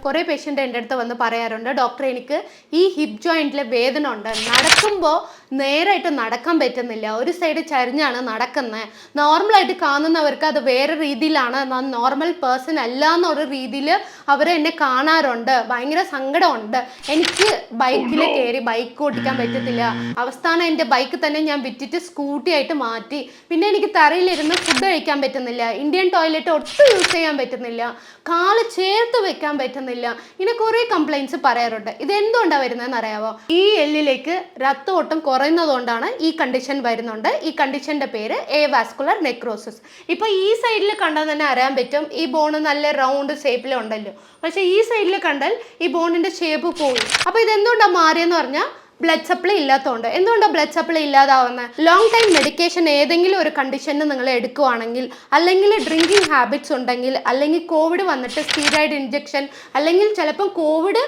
കുറേ പേഷ്യൻ്റ് എൻ്റെ അടുത്ത് വന്ന് പറയാറുണ്ട്, ഡോക്ടർ എനിക്ക് ഈ ഹിപ്പ് ജോയിൻറ്റിലെ വേദന ഉണ്ട്, നടക്കുമ്പോൾ നേരായിട്ട് നടക്കാൻ പറ്റുന്നില്ല, ഒരു സൈഡ് ചരിഞ്ഞാണ് നടക്കുന്നത്, നോർമലായിട്ട് കാണുന്നവർക്ക് അത് വേറെ രീതിയിലാണ്, ഞാൻ നോർമൽ പേഴ്സൺ അല്ല എന്നൊരു രീതിയിൽ അവർ എന്നെ കാണാറുണ്ട്, ഭയങ്കര സങ്കടമുണ്ട്, എനിക്ക് ബൈക്കിൽ കയറി ബൈക്ക് ഓടിക്കാൻ പറ്റത്തില്ല, അവസാനം എൻ്റെ ബൈക്ക് തന്നെ ഞാൻ വിറ്റിട്ട് സ്കൂട്ടി ആയിട്ട് മാറ്റി, പിന്നെ എനിക്ക് തറയിലിരുന്ന് ഫുഡ് കഴിക്കാൻ പറ്റുന്നില്ല, ഇന്ത്യൻ ടോയ്ലറ്റ് ഒട്ടും യൂസ് ചെയ്യാൻ പറ്റുന്നില്ല, കാല് ചേർത്ത് വെക്കാൻ പറ്റുന്നില്ല, ഇങ്ങനെ കുറേ കംപ്ലൈൻറ്റ്സ് പറയാറുണ്ട്. ഇത് എന്തുകൊണ്ടാണ് വരുന്നതെന്ന് അറിയാമോ? ഈ എല്ലിലേക്ക് രക്തഓട്ടം കുറയുന്നതുകൊണ്ടാണ് ഈ കണ്ടീഷൻ വരുന്നുണ്ട്. ഈ കണ്ടീഷൻ്റെ പേര് എവാസ്കുലർ നെക്രോസിസ്. ഇപ്പോൾ ഈ സൈഡിൽ കണ്ടാൽ തന്നെ അറിയാൻ പറ്റും, ഈ ബോണ് നല്ല റൗണ്ട് ഷേപ്പിലുണ്ടല്ലോ, പക്ഷേ ഈ സൈഡിൽ കണ്ടാൽ ഈ ബോണിൻ്റെ ഷേപ്പ് പോയി. അപ്പോൾ ഇതെന്തുകൊണ്ടാണ് മാറിയെന്ന് പറഞ്ഞാൽ ബ്ലഡ് സപ്ലൈ ഇല്ലാത്തതുകൊണ്ട്. എന്തുകൊണ്ടാണ് ബ്ലഡ് സപ്ലൈ ഇല്ലാതാവുന്നത്? ലോങ് ടൈം മെഡിക്കേഷൻ ഏതെങ്കിലും ഒരു കണ്ടീഷന് നിങ്ങൾ എടുക്കുവാണെങ്കിൽ, അല്ലെങ്കിൽ ഡ്രിങ്കിങ് ഹാബിറ്റ്സ് ഉണ്ടെങ്കിൽ, അല്ലെങ്കിൽ കോവിഡ് വന്നിട്ട് സ്റ്റീറോയിഡ് ഇഞ്ചക്ഷൻ, അല്ലെങ്കിൽ ചിലപ്പം കോവിഡ്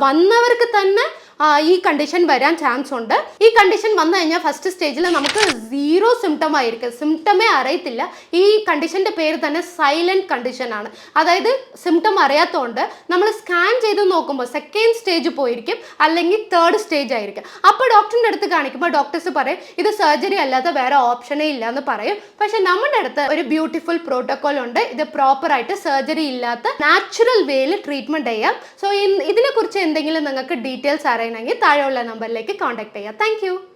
വന്നവർക്ക് തന്നെ ഈ കണ്ടീഷൻ വരാൻ ചാൻസ് ഉണ്ട്. ഈ കണ്ടീഷൻ വന്നു കഴിഞ്ഞാൽ ഫസ്റ്റ് സ്റ്റേജിൽ നമുക്ക് 0 സിംറ്റം ആയിരിക്കും, സിംറ്റമേ അറിയത്തില്ല. ഈ കണ്ടീഷൻ്റെ പേര് തന്നെ സൈലൻറ്റ് കണ്ടീഷൻ ആണ്. അതായത് സിംറ്റം അറിയാത്തതുകൊണ്ട് നമ്മൾ സ്കാൻ ചെയ്ത് നോക്കുമ്പോൾ സെക്കൻഡ് സ്റ്റേജ് പോയിരിക്കും, അല്ലെങ്കിൽ 3rd സ്റ്റേജ് ആയിരിക്കും. അപ്പോൾ ഡോക്ടറിൻ്റെ അടുത്ത് കാണിക്കുമ്പോൾ ഡോക്ടേഴ്സ് പറയും ഇത് സർജറി അല്ലാതെ വേറെ ഓപ്ഷനേ ഇല്ല എന്ന് പറയും. പക്ഷെ നമ്മുടെ അടുത്ത് ഒരു ബ്യൂട്ടിഫുൾ പ്രോട്ടോകോൾ ഉണ്ട്, ഇത് പ്രോപ്പറായിട്ട് സർജറി ഇല്ലാത്ത നാച്ചുറൽ വേയിൽ ട്രീറ്റ്മെൻറ്റ് ചെയ്യാം. സോ ഇതിനെക്കുറിച്ച് എന്തെങ്കിലും നിങ്ങൾക്ക് ഡീറ്റെയിൽസ് അറിയണമെങ്കിൽ താഴെയുള്ള നമ്പറിലേക്ക് കോൺടാക്ട് ചെയ്യാം. താങ്ക്